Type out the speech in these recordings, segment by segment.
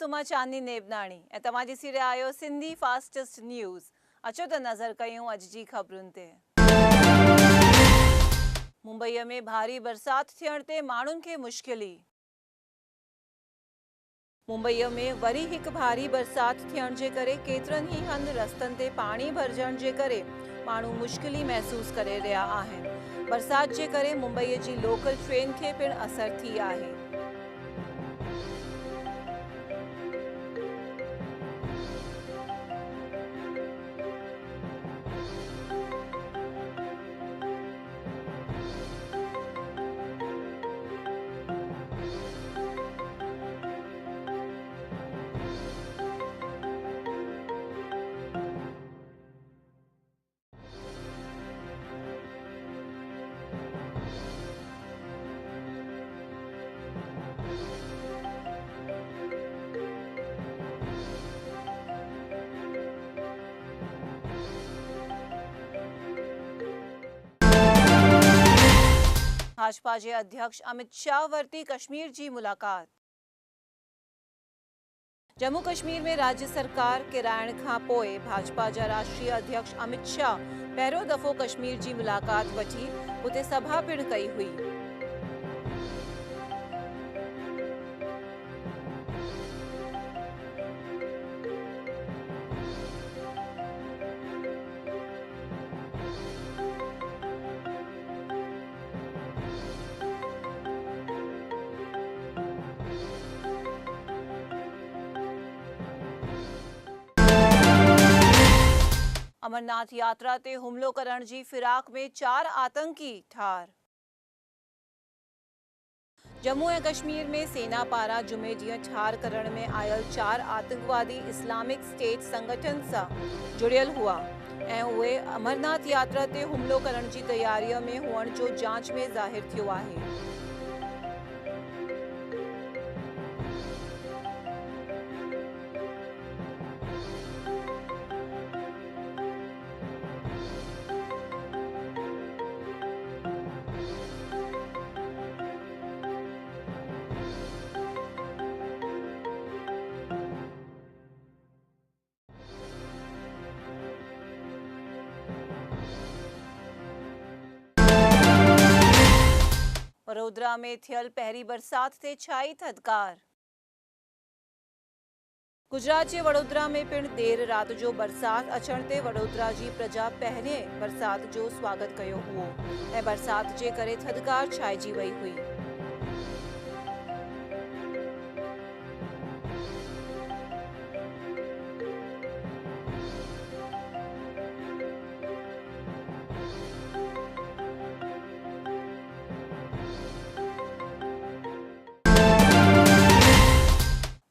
तुमा चांदनी नेबनाणी ऐं तव्हां ॾिसी रहिया आहियो सिंधी फास्टेस्ट न्यूज़। अचो त नज़र कयूं अॼु जी ख़बरुनि ते। मुंबईअ में भारी बरसाति थियण ते माण्हुनि खे मुश्किली। मुंबईअ में वरी हिकु भारी बरसाति थियण जे करे केतिरनि ई हंधि रस्तनि ते पाणी भरिजण जे करे माण्हू मुश्किली महसूसु करे रहिया आहिनि। बरसाति जे करे मुंबईअ जी लोकल ट्रेन खे पिणु असरु थी आहे। भाजपा के अध्यक्ष अमित शाह वरती कश्मीर की मुलाकात। जम्मू कश्मीर में राज्य सरकार किराइण खां पोइ भाजपा जा राष्ट्रीय अध्यक्ष अमित शाह पहिरियों दफ़ो कश्मीर की मुलाकात वठी उते सभा पिणु कई हुई। अमरनाथ यात्रा ते हुमलो करण जी फिराक में 4 आतंकी ठार। जम्मू ऐं कश्मीर में सेना पारां जुमे ॾींहुं ठार करण में आयल 4 आतंकवादी इस्लामिक स्टेट संगठन सां जुड़ियल हुआ ऐं उहे अमरनाथ यात्रा ते हुमलो करण जी तयारीअ में हुअण जो जांच में ज़ाहिर थियो आहे। वडोदरा में थियल पहिरीं बरसाति ते छाई थधिकार। गुजरात जे वडोदरा में पिणु देर राति जो बरसाति अचण ते वडोदरा जी प्रजा पहिरें बरसाति जो स्वागत कयो हुओ ऐं बरसाति जे करे थधिकार छाइजी वई हुई।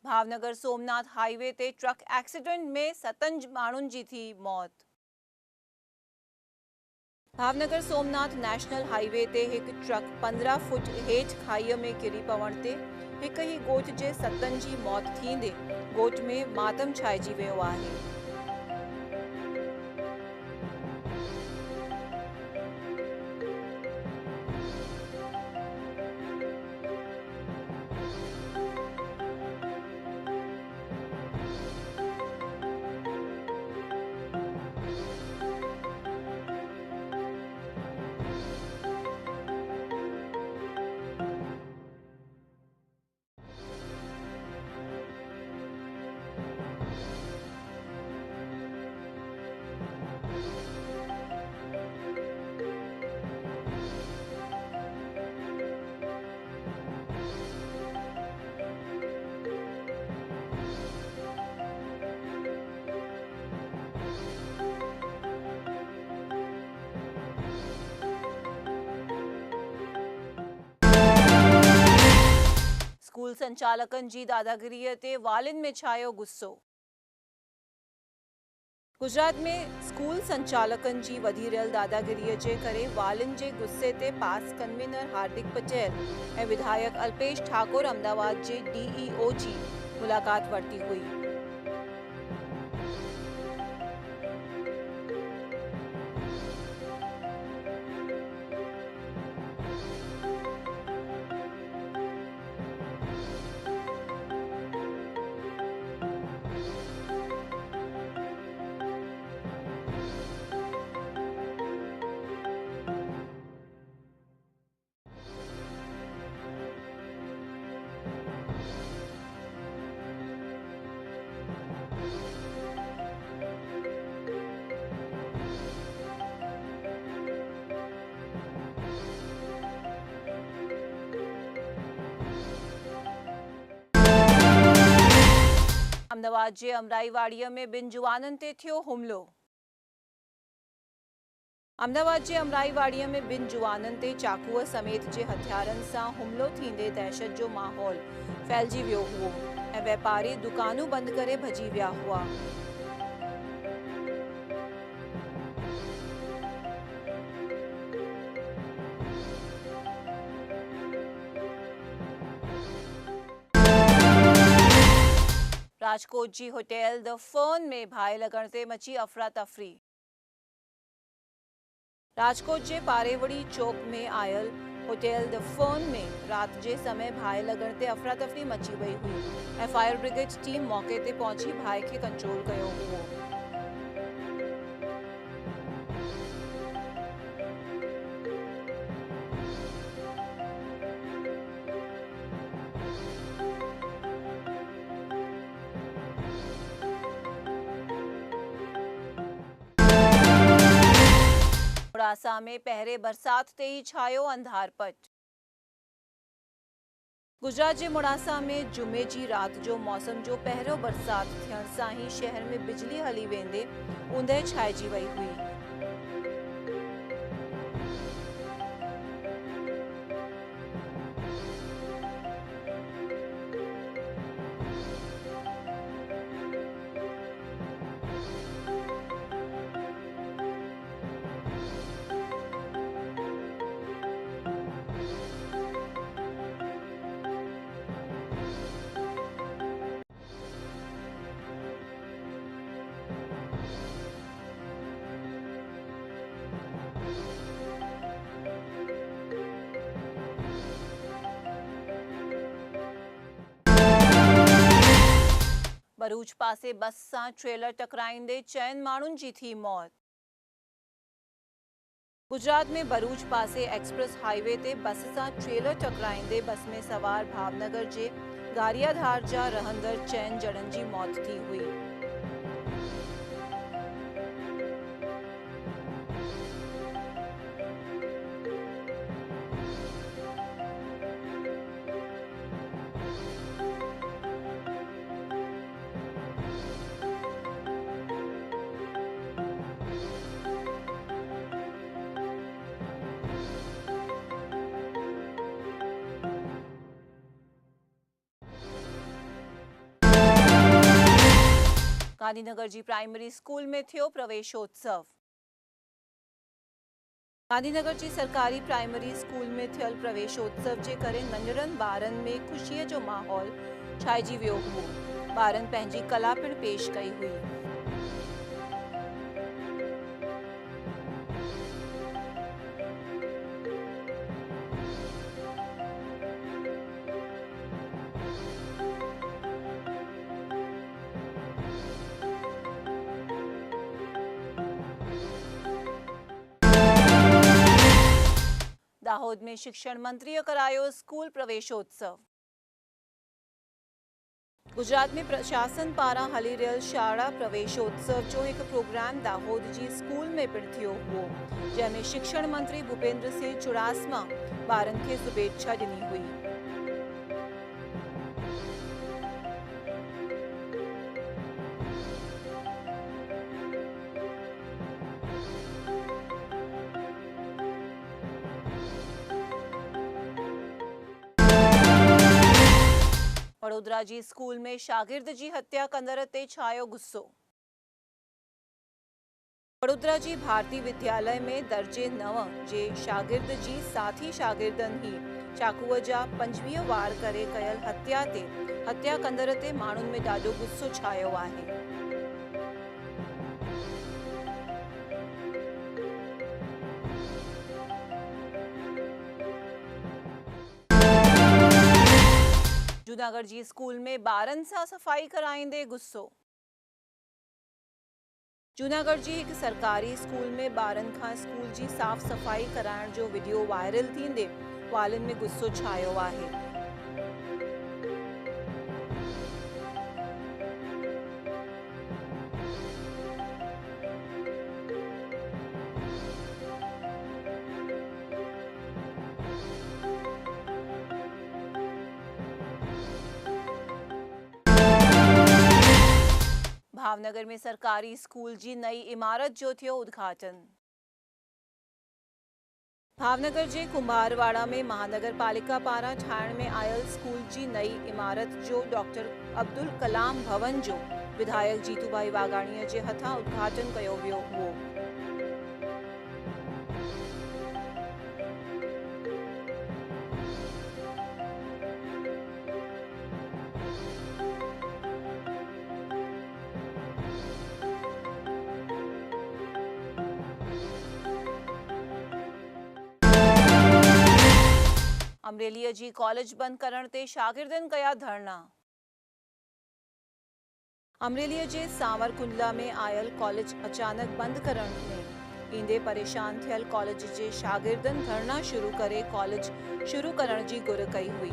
भावनगर सोमनाथ हाईवे ते ट्रक एक्सीडेंट में 7 माण्हुनि जी थी मौत। भावनगर सोमनाथ नेशनल हाईवे ते हिकु ट्रक 15 फुट हेठि खाईअ में किरी पवण ते हिकु ई ॻोठ जे 7 जी मौत थींदे ॻोठ में मातम छाइजी वियो आहे। स्कूल संचालकनि जी दादागिरीअ ते वालिनि में छायो गुस्सो। गुजरात में स्कूल संचालकनि जी वधी रहियल दादागिरीअ जे करे वालिनि जे गुस्से ते पास कन्वीनर हार्दिक पटेल ऐं विधायक अल्पेश ठाकुर अहमदाबाद जे DEO जी मुलाकात वरिती हुई। अहमदाबाद जे अमराईवाड़ीअ में ॿिनि जुवाननि ते थियो हुमिलो। अहमदाबाद जे अमराईवाड़ीअ में ॿिनि जुवाननि ते चाकूअ समेत जे हथियारनि सां हुमिलो थींदे दहशत जो माहौल फैलिजी वियो हुओ ऐं वापारी दुकानूं बंदि करे भॼी विया हुआ। राजकोट जी होटल द फर्न में बाहि लॻण ते मची अफ़रा तफ़री। राजकोट जे पारेवड़ी चौक में आयल होटल द फर्न में रात जे समय बाहि लॻण ते अफ़रा तफ़री मची वई हुई ऐं फायर ब्रिगेड टीम मौक़े ते पहुची बाहि खे कंट्रोल कयो हुओ। मोड़ासा में पहिरे बरसात ते ई छायो अंधारपट। गुजरात जे मोड़ासा में जुमे जी रात जो मौसम जो पहिरियों बरसात थियण सां ई शहर में बिजली हली वेंदे ऊंदहि छाइजी वई हुई। भरूच पासे बस सां ट्रेलर टकराईंदे 4 माण्हुनि जी थी मौत। गुजरात में भरूच पासे एक्सप्रेस हाईवे ते बस सां ट्रेलर टकराईंदे बस में सवार भावनगर जे गारियाधार जा रहंदड़ 4 ॼणनि जी मौत थी हुई। गांधीनगर जी प्राइमरी स्कूल में थियो प्रवेशोत्सव। गांधीनगर जी सरकारी प्राइमरी स्कूल में थियल प्रवेशोत्सव जे करे नंढड़नि ॿारनि में ख़ुशीअ जो माहौल छाइजी वियो हुओ। ॿारनि पंहिंजी कला पिणु पेश कई हुई। दाहोद में शिक्षण मंत्रीअ करायो स्कूल प्रवेशोत्सव। गुजरात में प्रशासन पारां हली रहियल शाळा प्रवेशोत्सव जो हिकु प्रोग्राम दाहोद जी स्कूल में पिणु थियो हुओ, जंहिंमें शिक्षण मंत्री भूपेंद्र सिंह चुड़ासमा ॿारनि खे शुभेच्छा ॾिनी हुई। वडोदरा जी स्कूल में शागिर्द जी हत्या कंदड़ ते छायो गुस्सो। वडोदरा जी भारती विद्यालय में दर्जे 9 जे शागिर्द जी साथी शागिर्दनि ही चाकूअ जा 25 वार करे कयल हत्या ते हत्या कंदड़ ते माण्हुनि में ॾाढो गुस्सो छायो आहे। जूनागढ़ जी स्कूल में ॿारनि सां सफ़ाई कराईंदे गुस्सो। जूनागढ़ जी हिकु सरकारी स्कूल में ॿारनि खां स्कूल जी साफ़ सफ़ाई कराइण जो वीडियो वायरल थींदे वालिनि में गुस्सो छायो आहे। भावनगर में सरकारी स्कूल जी नई इमारत जो थियो उद्घाटन। भावनगर जे कुंभारवाड़ा में महानगर पालिका पारां ठाहिण में आयल स्कूल जी नई इमारत जो डॉक्टर अब्दुल कलाम भवन जो विधायक जीतूभाई वाघाणीअ जे हथां उद्घाटन कयो वियो हुओ। अमरेलीअ जी कॉलेज बंद करण ते शागिर्दनि कया धरना। अमरेलीअ जे सांवरकुंडला में आयल कॉलेज अचानक बंद करण में ईंदे परेशान थियल कॉलेज जे शागिर्दनि धरना शुरू करे कॉलेज शुरू करण जी घुर कई हुई।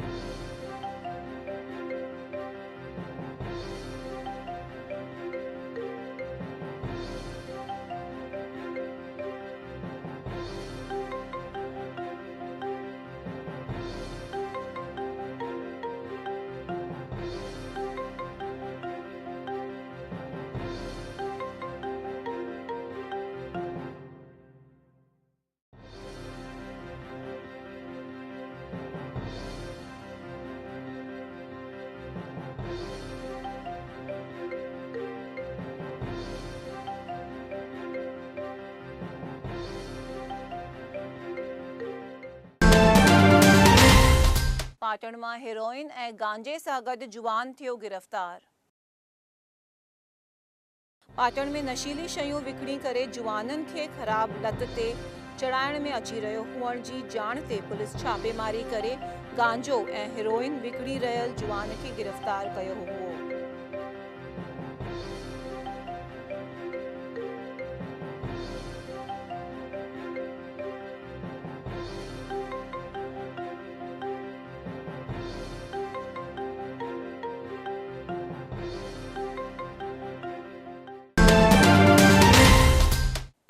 पाटण में हेरोइन ऐं गांजे सां गॾु जुवान थियो गिरफ़्तार। पाटण में नशीली शयूं विकिणी करे जुवाननि खे ख़राब लत ते चढ़ाइण में अची रहियो हुअण जी ॼाण ते पुलिस छापेमारी करे गांजो ऐं हेरोइन विकिणी रहियल जुवान खे गिरफ़्तार कयो हुओ।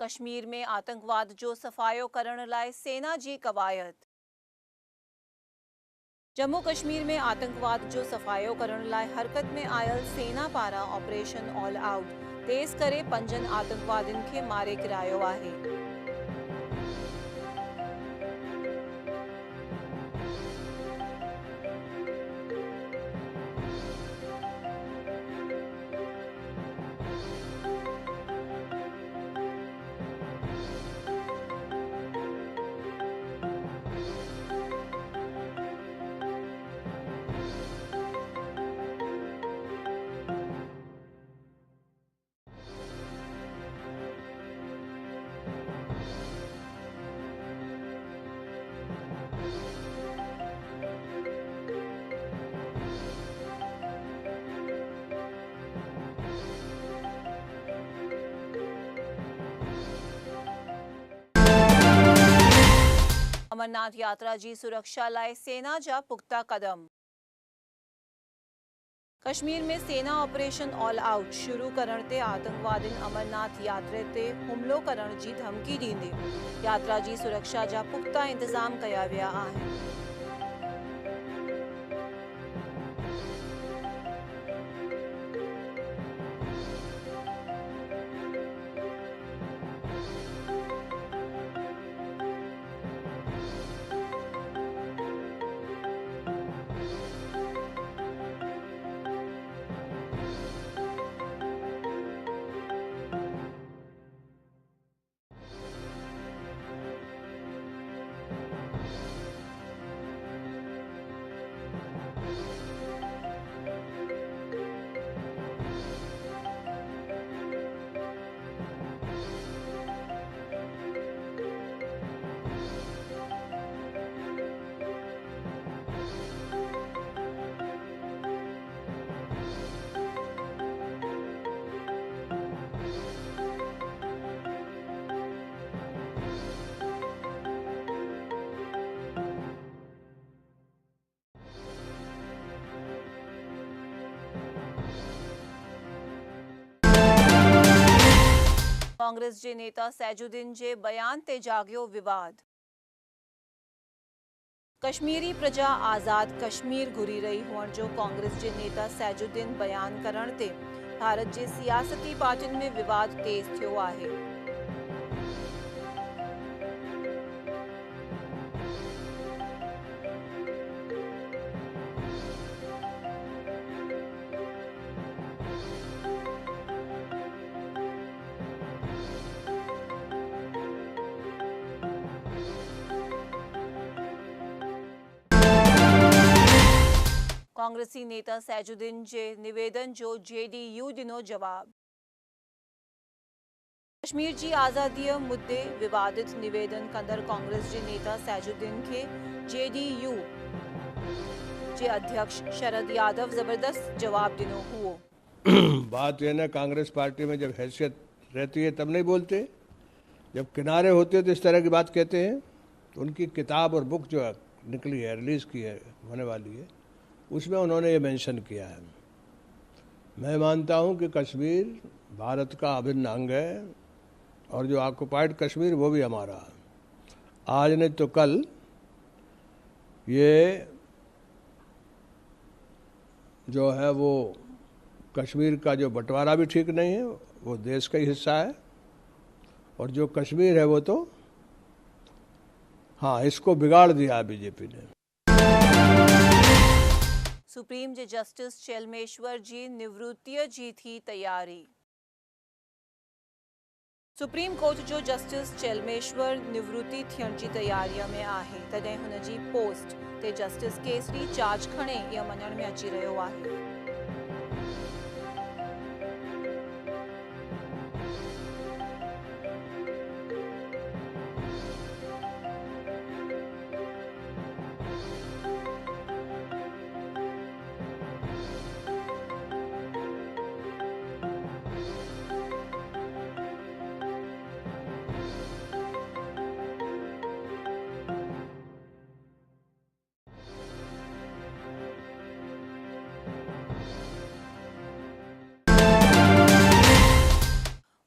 कश्मीर में आतंकवाद जो सफ़ायो करण लाइ सेना जी कवायद। जम्मू कश्मीर में आतंकवाद जो सफ़ायो करण लाइ हरकत में आयल सेना पारां ऑपरेशन ऑल आउट तेज़ करे 5 आतंकवादियुनि खे मारे किरायो आहे। अमरनाथ यात्रा जी सुरक्षा लाइ सेना जा पुख्ता कदम। कश्मीर में सेना ऑपरेशन ऑल आउट शुरू करण ते आतंकवादियुनि अमरनाथ यात्रा ते हुमलो करण जी धमकी ॾींदे यात्रा जी सुरक्षा जा पुख्ता इंतजाम कया विया आहिनि। कांग्रेस जे नेता सैजुद्दीन जे बयान ते जागियो विवाद। कश्मीरी प्रजा आज़ाद कश्मीर घुरी रही हुअण जो कांग्रेस जे नेता सैजुद्दीन बयान करण ते भारत जे सियासती पार्टियुनि में विवाद तेज़ थियो आहे। कांग्रेसी नेता सैजुद्दीन जे निवेदन जो JDU ॾिनो जवाब। कश्मीर जी आज़ादी मुद्दे विवादित निवेदन कंदड़ कांग्रेस जे नेता सैजुद्दीन खे JDU जे अध्यक्ष शरद यादव जबरदस्त जवाब ॾिनो हुओ। बात यह ना, कांग्रेस पार्टी में जब हैसियत रहती है तब नहीं बोलते, जब किनारे होते तो इस तरह की बात कहते हैं। तो उनकी किताब और बुक जो निकली है, रिलीज़ की है, होने वाली है, उसमें उन्होंने ये मेंशन किया है। मैं मानता हूँ कि कश्मीर भारत का अभिन्न अंग है और जो ऑक्युपाइड कश्मीर वो भी हमारा है। आज नहीं तो कल ये जो है वो कश्मीर का जो बंटवारा भी ठीक नहीं है, वो देश का ही हिस्सा है। और जो कश्मीर है वो तो हाँ, इसको बिगाड़ दिया बीजेपी ने। सुप्रीम जे जस्टिस चेलमेश्वर जी निवृत्तीअ जी थी तैयारी। सुप्रीम कोर्ट जो जस्टिस चेलमेश्वर निवृत्ति थियण जी तैयारीअ में आहे, तॾहिं हुन जी पोस्ट ते जस्टिस केसरी चार्ज खणे इहो मञण में अची रहियो आहे।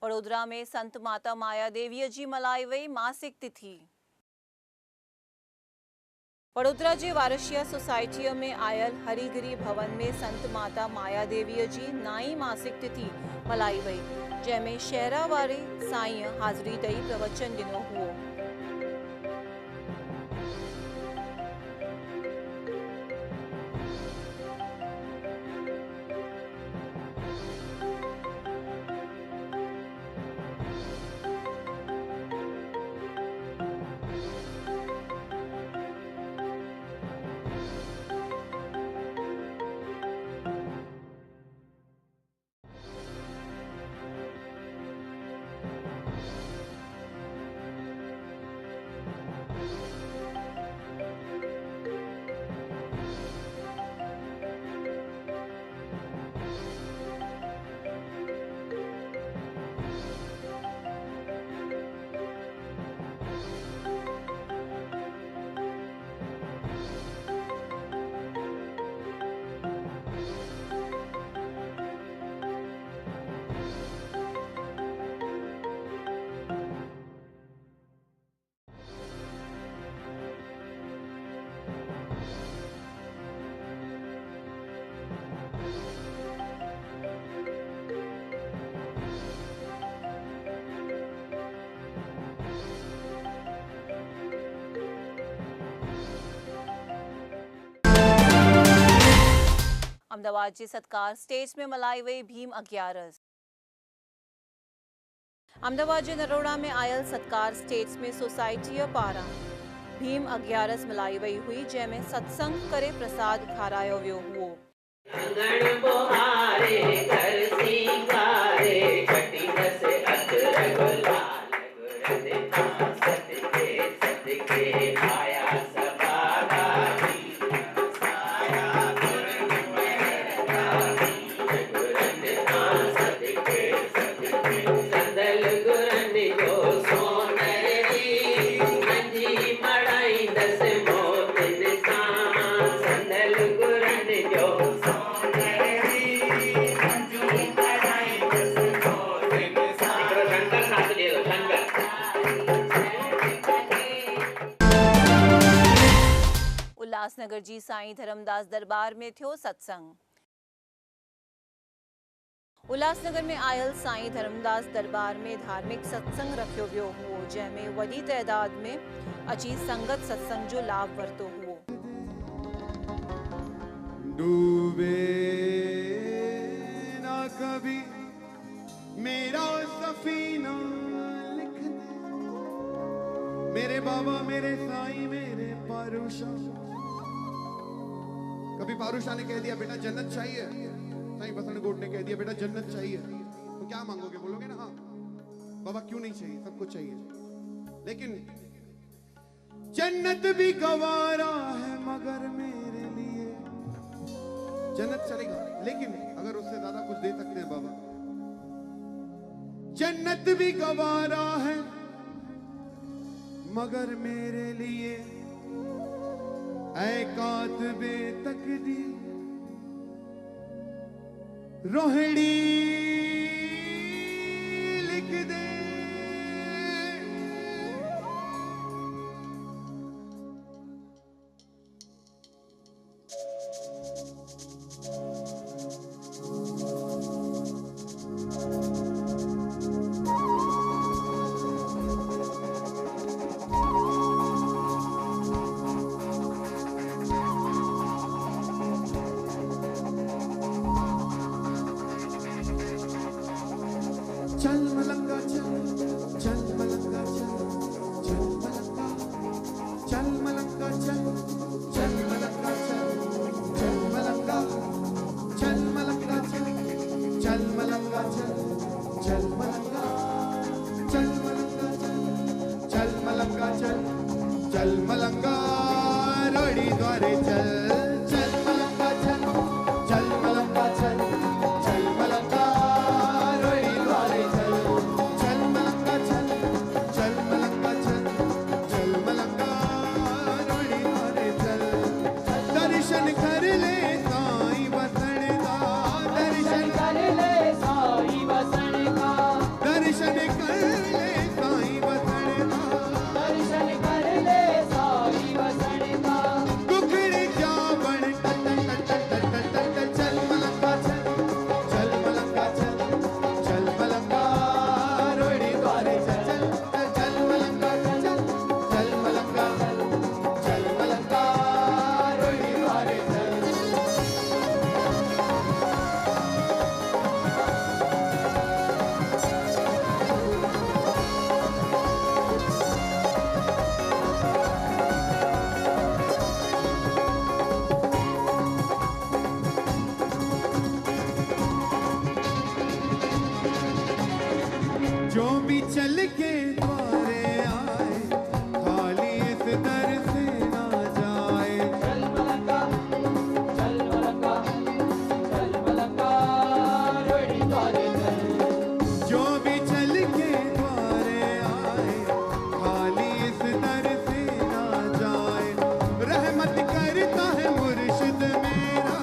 वडोदरा में संत माता माया देवीअ जी मल्हाई वई मासिक तिथि। वडोदरा जे वारशिया सोसाइटीअ में आयल हरिगिरी भवन में संत माता माया देवीअ जी नाई मासिक तिथि मल्हाई वई, जंहिंमें शहरा वारे साईं हाज़िरी ॾेई प्रवचन ॾिनो हुओ। अहमदाबाद जे सत्कार स्टेज में मल्हाई वई भीम 11। अहमदाबाद जे नरोड़ा में आयल सत्कार स्टेज में सोसाइटीअ पारां भीम 11 मल्हाई वई हुई, जंहिंमें सत्संग करे प्रसाद खारायो वियो हुओ। उल्लासनगर जी साईं धर्मदास दरबार में थियो सत्संग। उल्हासनगर में आयल साईं धर्मदास दरबार में धार्मिक सत्संग रखियो वियो हुओ, जंहिंमें वॾी तइदाद में अची संगत सत्संग जो लाभ वरितो हुओ। डूबे ना कभी मेरा सफीना लिख दे, मेरे बाबा मेरे साईं मेरे पारूशा। कभी पारूशा ने कह दिया बेटा जन्नत चाहिए, साईं बसंतगोट ने कह दिया बेटा जन्नत चाहिए, तो क्या मांगोगे? बोलोगे ना हाँ बाबा क्यों नहीं चाहिए, सब कुछ चाहिए। लेकिन जन्नत भी गवारा है मगर मेरे लिए, जन्नत चलेगा लेकिन अगर उससे ज्यादा कुछ दे सकते हैं बाबा। जन्नत भी गवारा है मगर मेरे लिए, ऐ कातबे तकदीर रोहिणी लिख दे। चल मलंगा चल, चल मलंगा चल, चल मलंगा, चल मलंगा चल, चल मलंगा चल, चल मलंगा, चल मलंगा चल, चल मलंगा चल, चल मलंगा, चल मलंगा चल, चल मलंगा चल, चल मलंगा रोड़ी द्वारे चल, चल मलंगा चल, चल मलंगा चल, चल मलंगा रोड़ी द्वारे चल, चल मलंगा चल, चल मलंगा चल, चल मलंगा रोड़ी द्वारे चल। दर्शन कर ले साईं बसण का, दर्शन कर ले साईं बसण का, दर्शन कर ले साईं बसण का, दर्शन कर ले साईं बसण का। दुखड़े जावण टट टट टट टट टट, चल मलंगा चल, चल मलंगा चल, चल मलंगा रोड़ी द्वारे चल, चल मलंगा चल, चल मलंगा, चल मलंगा रोड़ी द्वारे चल। जो भी चल के द्वारे आए खाली इस दर से ना जाए। चल मलंगा, चल मलंगा, चल मलंगा रोड़ी द्वारे चल। जो भी चल के द्वारे आए खाली इस दर से ना जाए। रहमत करता है मुर्शिद मेरा,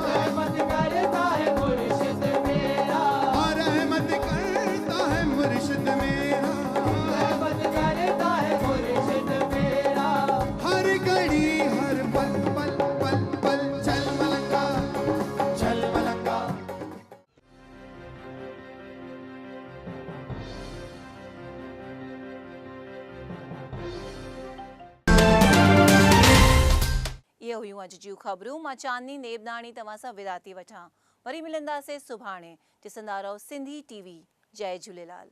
रहमत करता है मुर्शिद मेरा, और रहमत करता है मुर्शिद मेरा, रहमत करता है मुर्शिद मेरा। हर घड़ी हर पल पल पल पल चल मलंगा, चल मलंगा। ये हुयूं अॼु जूं ख़बरूं। मां चांदनी नेबनाणी तव्हां सां विदा थी वठां। वरी मिलंदासीं सुभाणे। ॾिसंदा रहो सिंधी टीवी। जय झूलेलाल।